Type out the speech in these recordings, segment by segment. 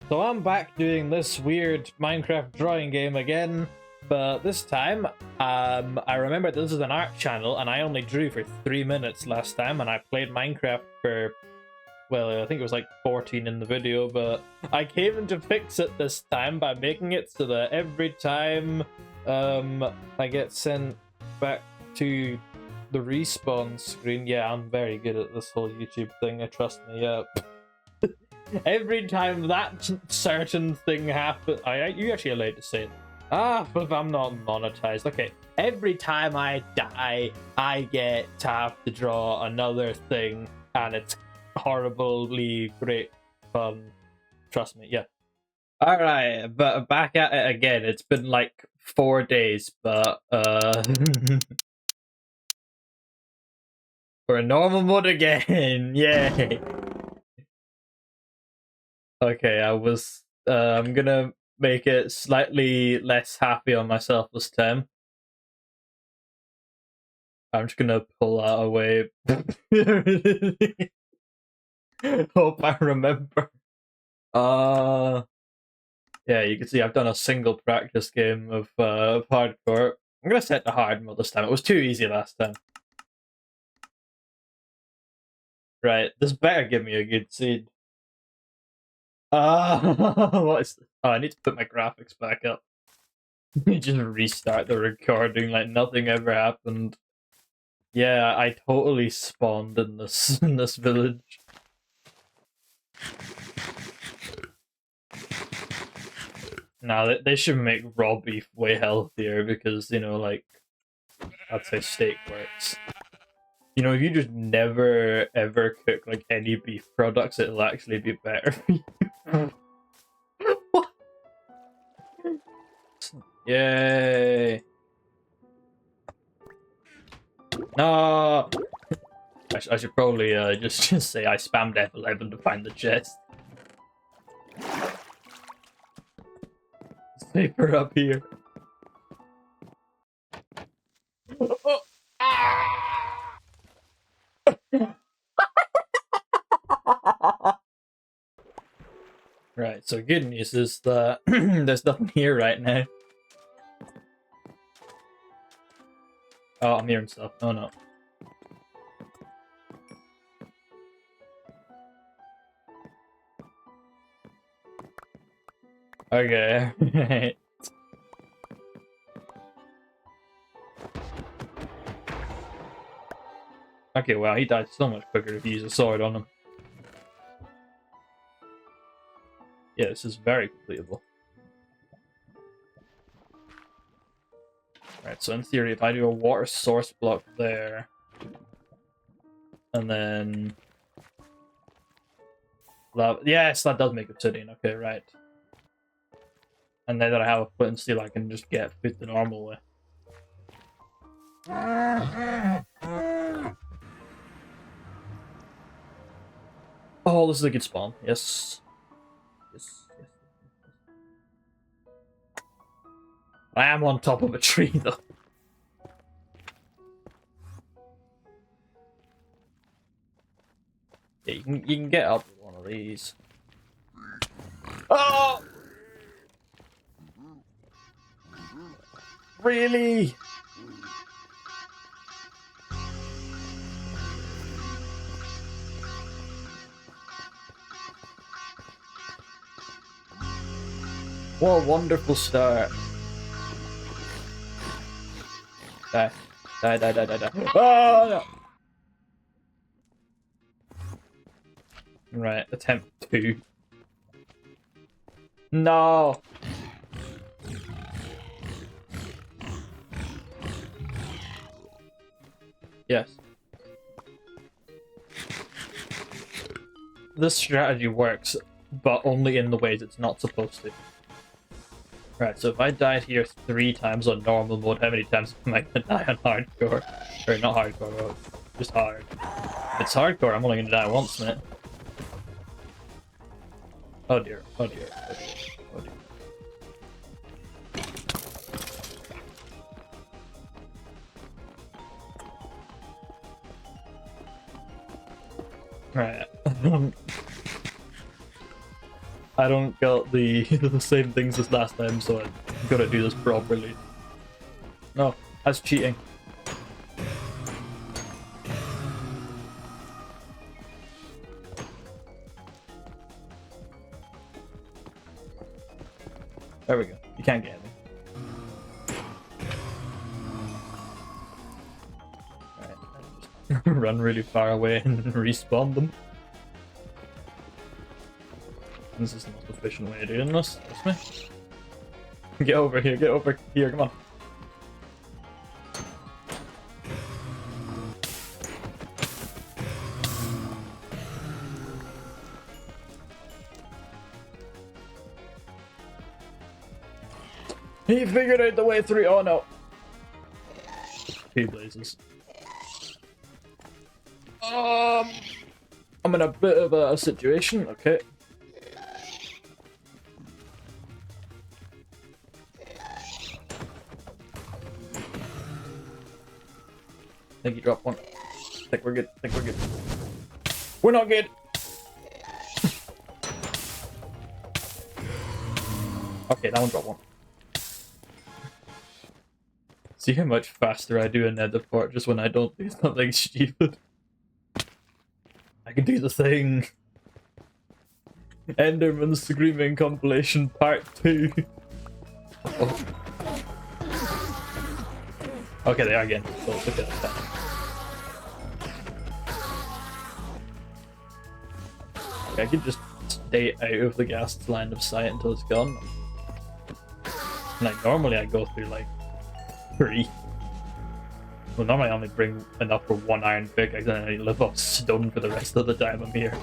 So I'm back doing this weird Minecraft drawing game again, but this time, I remember this is an art channel, and I only drew for 3 minutes last time, and I played Minecraft for, well, I think it was like 14 in the video, but I came in to fix it this time by making it so that every time I get sent back to the respawn screen, yeah, I'm very good at this whole YouTube thing, trust me, yeah. Every time that certain thing happens, you actually allowed to say it. But I'm not monetized. Okay, every time I die, I get to have to draw another thing, and it's horribly great fun. Trust me, yeah. All right, but back at it again. It's been like 4 days, but we're in normal mode again. Yay! Okay, I'm gonna make it slightly less happy on myself this time. I'm just gonna pull that away. Hope I remember. Yeah, you can see I've done a single practice game of hardcore. I'm gonna set the hard mode this time. It was too easy last time. Right, this better give me a good seed. What is this? Oh, I need to put my graphics back up. Just restart the recording like nothing ever happened. Yeah, I totally spawned in this village. Now they should make raw beef way healthier because, you know, like, that's how steak works. You know, if you just never ever cook like any beef products, it'll actually be better for you. What? Yay! No! I should probably just say I spammed F11 to find the chest. Safer up here. Oh. Right, so good news is that there's nothing here right now. Oh, I'm hearing stuff. Oh no. Okay. Okay, wow, he died so much quicker if you use a sword on him. Yeah, this is very completable. Right, so in theory, if I do a water source block there, and then... Yes, that does make obsidian. Okay, right. And now that I have a flint and steel, I can just get food the normal way. Oh, this is a good spawn. Yes. Yes. I am on top of a tree, though. Yeah, you can get up with one of these. Oh! Really? What a wonderful start. Die. Die, die, die, die, die. Oh, no! Right, attempt 2. No! Yes. This strategy works, but only in the ways it's not supposed to. Right, so if I died here 3 times on normal mode, how many times am I gonna die on hardcore? Or not hardcore, just hard. If it's hardcore, I'm only gonna die once, man. Oh dear, oh dear, oh dear, oh dear. Right. I don't got the the same things as last time, so I'm gonna do this properly. No, that's cheating. There we go. You can't get me. Alright, just run really far away and respawn them. This is the most efficient way of doing this. Trust me. Get over here, come on. He figured out the way through. Oh no. Two blazes. I'm in a bit of a situation. Okay. I think you dropped one. I think we're good. We're not good. Okay, that one dropped one. See how much faster I do a nether port just when I don't do something stupid. I can do the thing. Enderman Screaming Compilation Part 2. Oh. Okay, they are again. So look at that. Okay, I can just stay out of the ghast's line of sight until it's gone. Like, normally I go through like 3. Well, normally I only bring enough for 1 iron pickaxe and I live off stone for the rest of the time I'm here.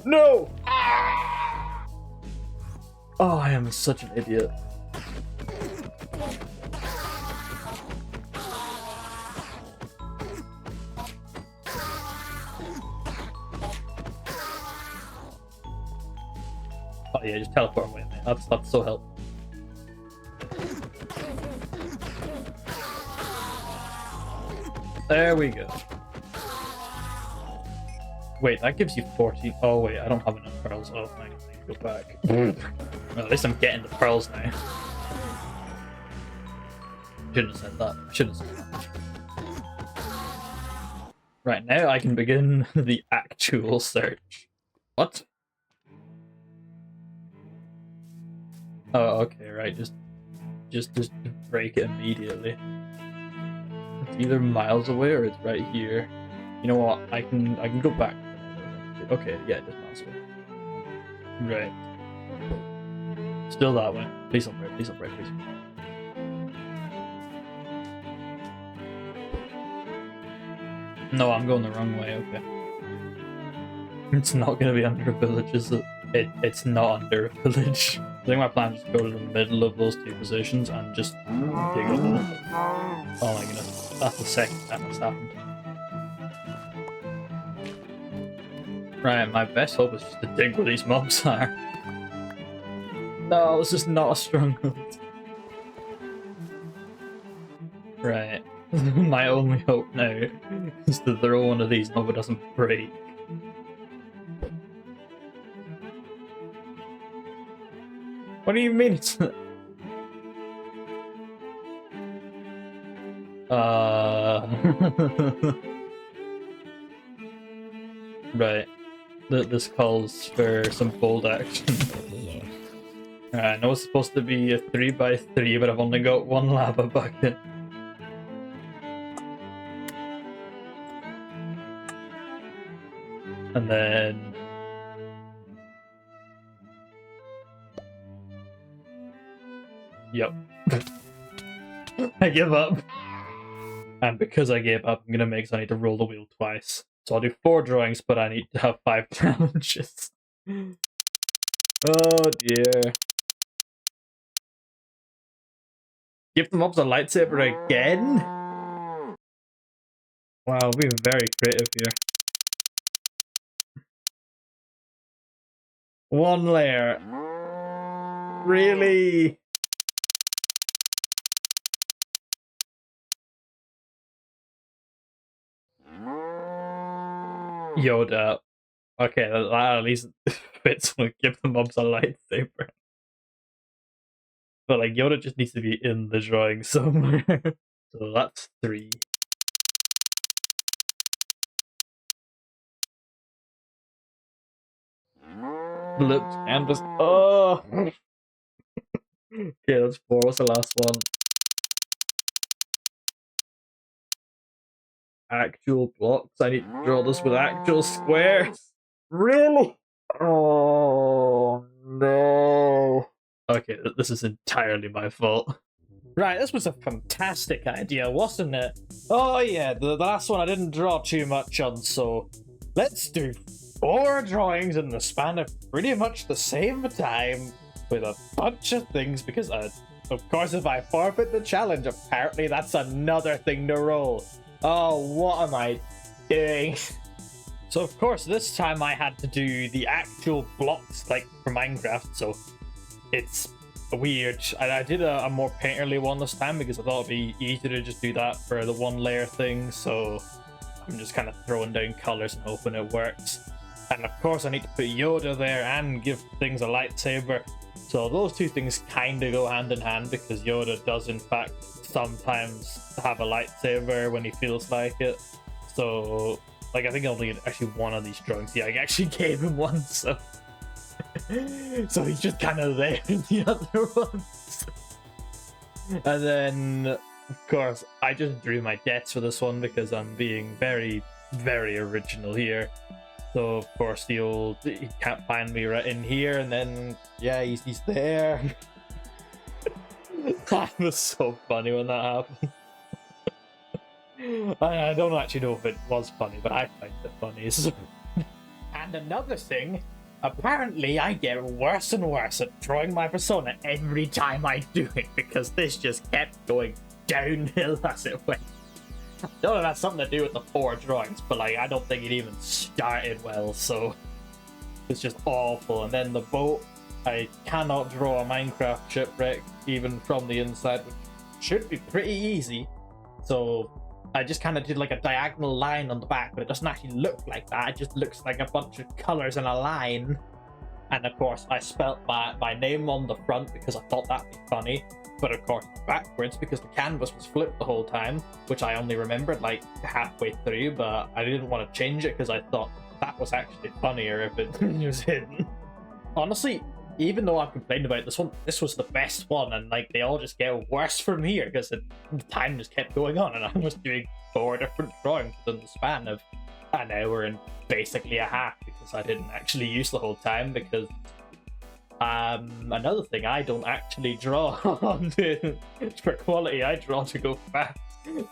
No! Oh, I am such an idiot. Oh yeah, just teleport away, man. That's so helpful. There we go. Wait, that gives you 14. Oh wait, I don't have enough pearls. Oh, I need to go back. Well, at least I'm getting the pearls now. Shouldn't have said that. I shouldn't have said that. Right, now I can begin the actual search. What? Oh, okay, right. Just break it immediately. It's either miles away or it's right here. You know what? I can go back. Okay, yeah, just miles away. Right. Still that way. Please don't break. Please don't break. Please. No, I'm going the wrong way. Okay. It's not gonna be under a village, is it? It's not under a village. I think my plan is to go to the middle of those 2 positions and just dig under them. Oh my goodness. That's the second time that's happened. Right, my best hope is just to dig where these mobs are. No, this is not a stronghold. Right. My only hope now is to throw one of these and hope it doesn't break. What do you mean it's... Right. This calls for some bold action. I know it's supposed to be a 3x3, but I've only got 1 lava bucket. And then... Yep. I give up. And because I gave up, I'm gonna make so I need to roll the wheel twice. So I'll do 4 drawings, but I need to have 5 challenges. Oh dear. Give the mobs a lightsaber again? Wow, being very creative here. One layer. Really? Yoda. Okay, that at least fits. Like, give the mobs a lightsaber. But like Yoda just needs to be in the drawing somewhere. So that's 3. Flipped canvas. Oh. Okay, that's 4. What's the last one? Actual blocks. I need to draw this with actual squares. Really? Oh no. Okay, this is entirely my fault. Right, this was a fantastic idea, wasn't it? Oh yeah, the last one I didn't draw too much on, so let's do 4 drawings in the span of pretty much the same time with a bunch of things, because of course if I forfeit the challenge, apparently that's another thing to roll. Oh, what am I doing? So of course this time I had to do the actual blocks like for Minecraft, so it's weird. I did a more painterly one this time because I thought it'd be easier to just do that for the 1 layer thing, so I'm just kind of throwing down colors and hoping it works. And of course I need to put Yoda there and give things a lightsaber, so those 2 things kind of go hand in hand, because Yoda does in fact sometimes have a lightsaber when he feels like it. So like I think only actually one of these drawings, yeah, I actually gave him one, so so he's just kind of there in the other ones. And then, of course, I just drew my deaths for this one because I'm being very, very original here. So, of course, the old, he can't find me right in here, and then, yeah, he's there. That was so funny when that happened. I don't actually know if it was funny, but I find it funny. And another thing, apparently I get worse and worse at drawing my persona every time I do it, because this just kept going downhill as it went. I don't know if that's something to do with the 4 drawings, but like I don't think it even started well, so it's just awful. And then the boat, I cannot draw a Minecraft shipwreck even from the inside, which should be pretty easy. So I just kind of did like a diagonal line on the back, but it doesn't actually look like that. It just looks like a bunch of colors in a line. And of course, I spelt my name on the front because I thought that'd be funny. But of course, backwards because the canvas was flipped the whole time, which I only remembered like halfway through, but I didn't want to change it because I thought that was actually funnier if it was hidden. Honestly, even though I've complained about this one, this was the best one, and like they all just get worse from here because the time just kept going on, and I was doing 4 different drawings within the span of an hour and basically a half because I didn't actually use the whole time. Because another thing, I don't actually draw for quality. I draw to go fast,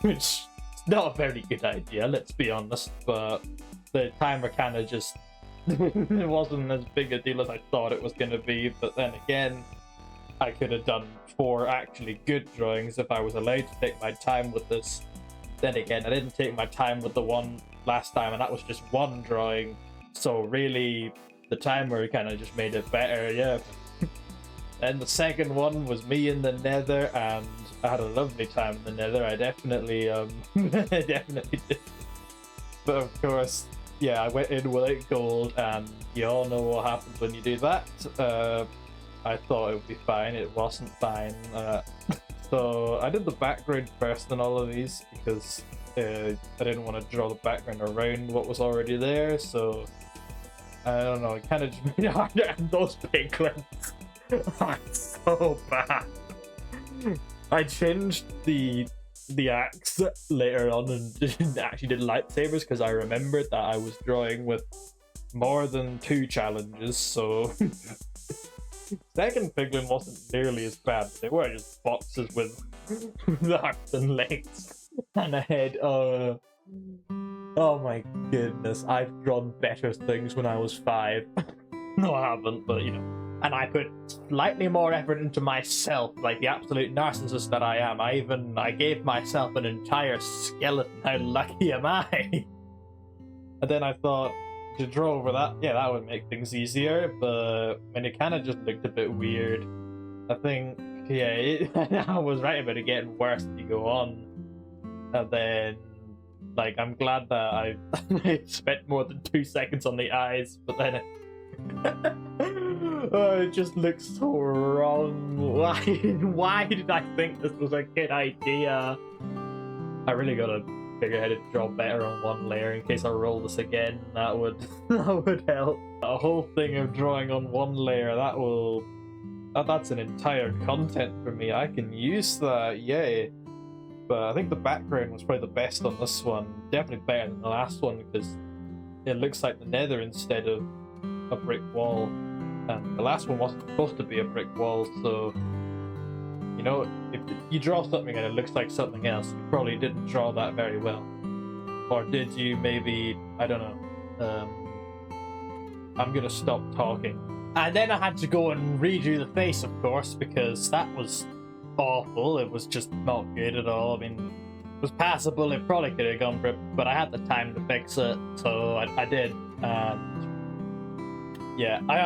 which is not a very good idea, let's be honest. But the timer kind of just it wasn't as big a deal as I thought it was going to be. But then again, I could have done 4 actually good drawings if I was allowed to take my time with this. Then again, I didn't take my time with the one last time, and that was just 1 drawing. So really, the timer kind of just made it better, yeah. And the second one was me in the nether, and I had a lovely time in the nether. I definitely, definitely did. But of course, yeah, I went in without gold, and you all know what happens when you do that. I thought it would be fine. It wasn't fine. So I did the background first in all of these because I didn't want to draw the background around what was already there. So I don't know. It kind of just made it harder, and those piglins are so bad. I changed the axe later on and actually did lightsabers because I remembered that I was drawing with more than 2 challenges, so second piglin wasn't nearly as bad. They were just boxes with arms and legs and a head. Oh my goodness, I've drawn better things when I was 5. No, I haven't, but you know. and I put slightly more effort into myself, like the absolute narcissist that I am. I gave myself an entire skeleton. How lucky am I? And then I thought to draw over that, yeah, that would make things easier. But I mean, it kind of just looked a bit weird. I think, yeah, I was right about it getting worse as you go on. And then, like, I'm glad that I spent more than 2 seconds on the eyes, but then oh, it just looks so wrong. Why did I think this was a good idea? I really gotta figure out how to draw better on one layer in case I roll this again. That would help. A whole thing of drawing on one layer, that's an entire content for me. I can use that, yay. But I think the background was probably the best on this one. Definitely better than the last one because it looks like the nether instead of a brick wall. And the last one wasn't supposed to be a brick wall, so you know, if you draw something and it looks like something else, you probably didn't draw that very well. Or did you? Maybe, I don't know. I'm gonna stop talking. And then I had to go and redo the face, of course, because that was awful. It was just not good at all. I mean, it was passable. It probably could have gone for it, but I had the time to fix it, so I did. And yeah, I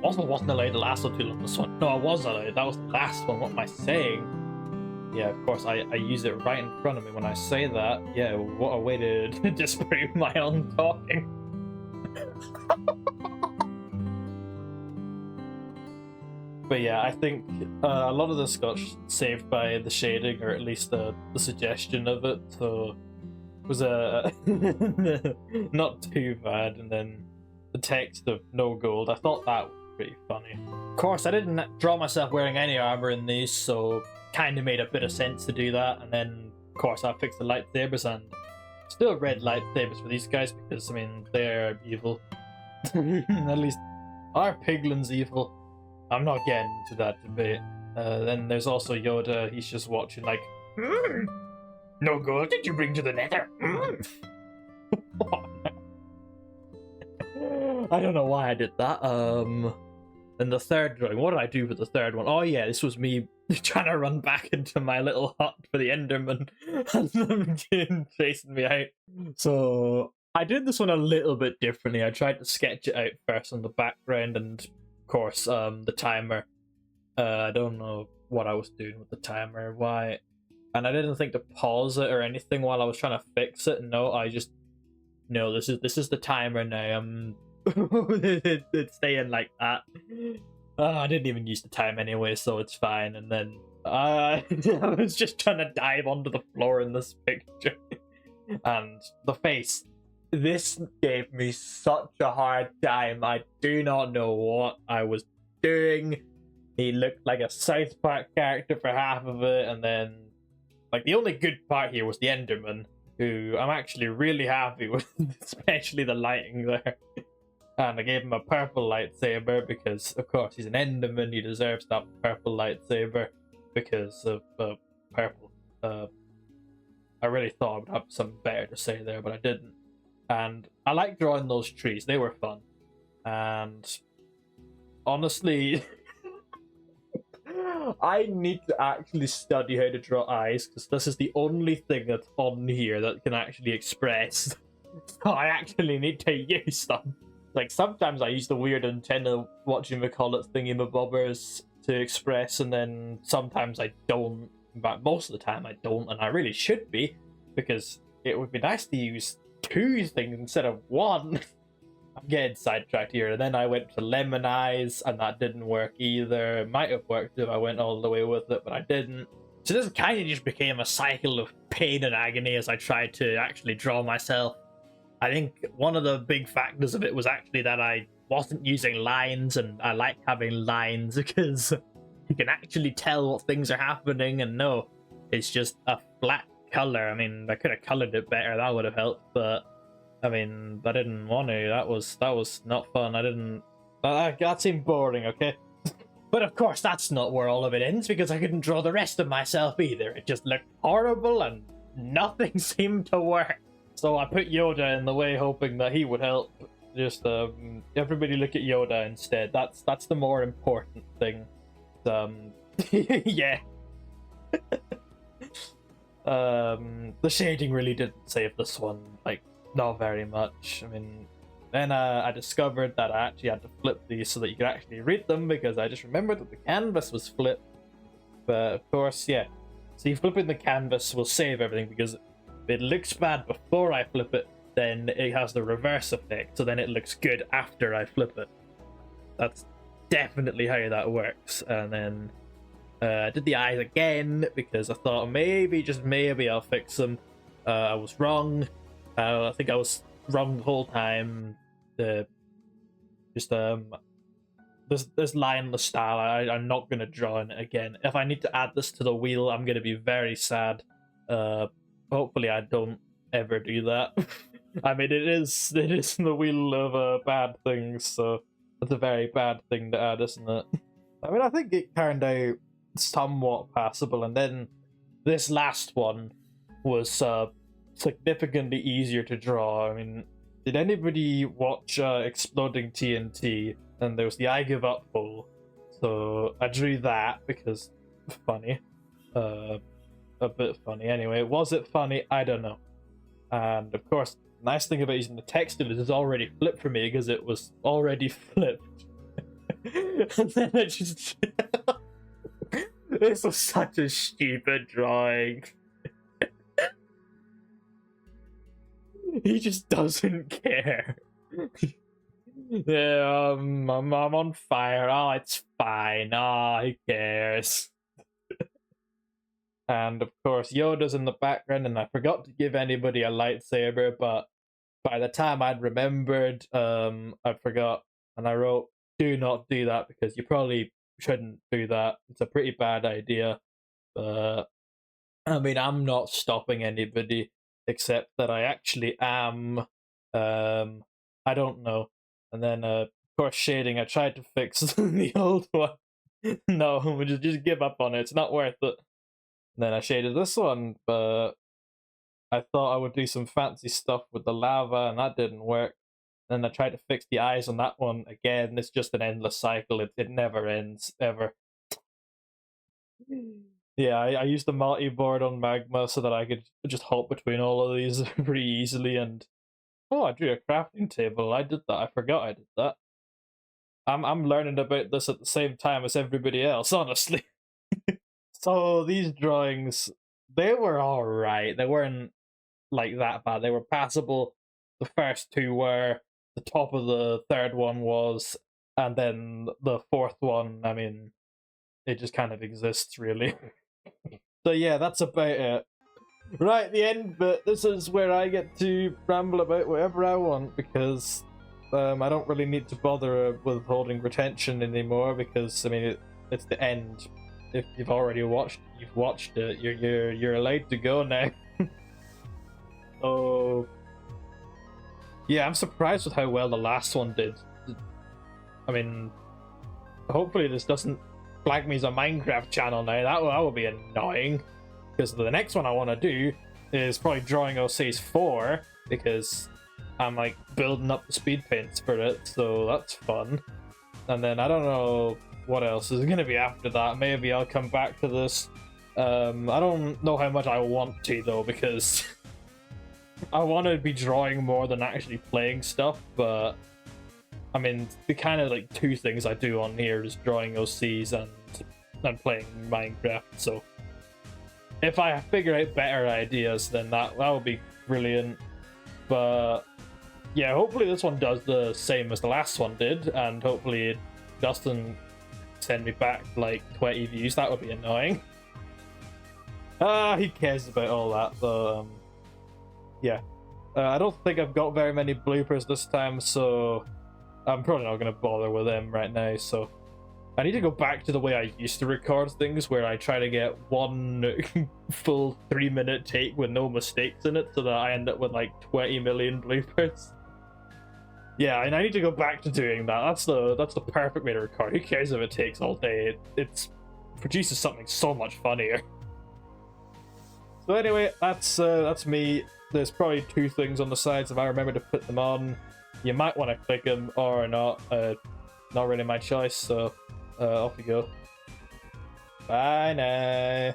also wasn't allowed to lasso tool on this one. No, I was allowed. That was the last one. What am I saying? Yeah, of course, I use it right in front of me when I say that. Yeah, what a way to disprove my own talking. But yeah, I think a lot of this got saved by the shading, or at least the suggestion of it, so it was not too bad. And then the text of no gold, I thought that was pretty funny. Of course, I didn't draw myself wearing any armor in these, so kind of made a bit of sense to do that. And then, of course, I fixed the lightsabers, and still red lightsabers for these guys because, I mean, they're evil. At least our piglin's evil. I'm not getting into that debate. Then there's also Yoda. He's just watching like, no gold did you bring to the nether? I don't know why I did that. And the third drawing, what did I do for the third one? Oh yeah, this was me trying to run back into my little hut for the enderman and them chasing me out. So I did this one a little bit differently. I tried to sketch it out first on the background, and course, the timer. I don't know what I was doing with the timer, why, and I didn't think to pause it or anything while I was trying to fix it. No, I just this is the timer now. It's staying like that. I didn't even use the time anyway, so it's fine. And then I was just trying to dive onto the floor in this picture, and the face. This gave me such a hard time. I do not know what I was doing. He looked like a South Park character for half of it, and then, like, the only good part here was the enderman, who I'm actually really happy with, especially the lighting there. And I gave him a purple lightsaber because, of course, he's an enderman. He deserves that purple lightsaber because of purple. I really thought I would have something better to say there, but I didn't. And I like drawing those trees. They were fun. And honestly, I need to actually study how to draw eyes, because this is the only thing that's on here that can actually express. So I actually need to use them. Like, sometimes I use the weird antenna watching McCulloch thingy-mabobbers to express, and then sometimes I don't. But most of the time I don't, and I really should be, because it would be nice to use 2 things instead of 1. I'm getting sidetracked here. And then I went to lemon eyes, and that didn't work either. It might have worked if I went all the way with it, but I didn't. So this kind of just became a cycle of pain and agony as I tried to actually draw myself. I think one of the big factors of it was actually that I wasn't using lines, and I like having lines because you can actually tell what things are happening, and no, it's just a flat color. I mean, I could have colored it better, that would have helped, but I mean, I didn't want to. That was not fun. I didn't. That seemed boring, okay? But of course, that's not where all of it ends, because I couldn't draw the rest of myself either. It just looked horrible, and nothing seemed to work. So I put Yoda in the way, hoping that he would help. Just everybody look at Yoda instead. That's the more important thing. Yeah. The shading really didn't save this one, like, not very much. I mean, then I discovered that I actually had to flip these so that you could actually read them, because I just remembered that the canvas was flipped. But of course, yeah. See, flipping the canvas will save everything, because if it looks bad before I flip it, then it has the reverse effect, so then it looks good after I flip it. That's definitely how that works. And then I did the eyes again because I thought maybe, just maybe, I'll fix them. I was wrong. I think I was wrong the whole time. This lineless style, I'm not gonna draw in it again. If I need to add this to the wheel, I'm gonna be very sad. Hopefully I don't ever do that. I mean, it is in the wheel of bad things, so that's a very bad thing to add, isn't it? I mean, I think it turned out somewhat passable, and then this last one was significantly easier to draw. I mean, did anybody watch Exploding TNT? And there was the I Give Up hole, so I drew that because funny, a bit funny. Anyway, was it funny? I don't know. And of course, the nice thing about using the text is it's already flipped for me because it was already flipped. And then I just this was such a stupid drawing. He just doesn't care. Yeah, I'm on fire. Oh, it's fine. Oh, who cares? And of course, Yoda's in the background, and I forgot to give anybody a lightsaber, but by the time I'd remembered, I forgot, and I wrote, do not do that, because you probably shouldn't do that. It's a pretty bad idea. But I mean, I'm not stopping anybody, except that I actually am. I don't know. And then, of course, shading. I tried to fix the old one. No, we just give up on it. It's not worth it. And then I shaded this one, but I thought I would do some fancy stuff with the lava, and that didn't work. Then I tried to fix the eyes on that one again. It's just an endless cycle. It never ends, ever. Yeah, I used the multi-board on Magma so that I could just hop between all of these pretty easily, and oh, I drew a crafting table. I did that. I forgot I did that. I'm learning about this at the same time as everybody else, honestly. So these drawings, they were alright. They weren't like that bad. They were passable. The first two were. The top of the third one was, and then the fourth one, I mean, it just kind of exists, really. So yeah, that's about it. Right, the end bit. This is where I get to ramble about whatever I want, because I don't really need to bother with holding retention anymore, because I mean it's the end. If you've already watched, you've watched it. You're allowed to go now. So yeah, I'm surprised with how well the last one did. I mean, hopefully this doesn't flag me as a Minecraft channel now. That will be annoying. Because the next one I want to do is probably Drawing OCs 4, because I'm like building up the speed paints for it, so that's fun. And then I don't know what else is going to be after that. Maybe I'll come back to this. I don't know how much I want to, though, because I want to be drawing more than actually playing stuff, but I mean, the kind of like two things I do on here is Drawing OCs and playing Minecraft, so if I figure out better ideas, then that would be brilliant. But yeah, hopefully this one does the same as the last one did, and hopefully it doesn't send me back like 20 views. That would be annoying. Who cares about all that, though? Yeah. I don't think I've got very many bloopers this time, so I'm probably not going to bother with them right now, so I need to go back to the way I used to record things, where I try to get one full 3-minute take with no mistakes in it, so that I end up with like 20 million bloopers. Yeah, and I need to go back to doing that. That's the perfect way to record. Who cares if it takes all day? It produces something so much funnier. So anyway, that's me. There's probably two things on the sides if I remember to put them on. You might want to click them or not. Not really my choice, so off you go. Bye now.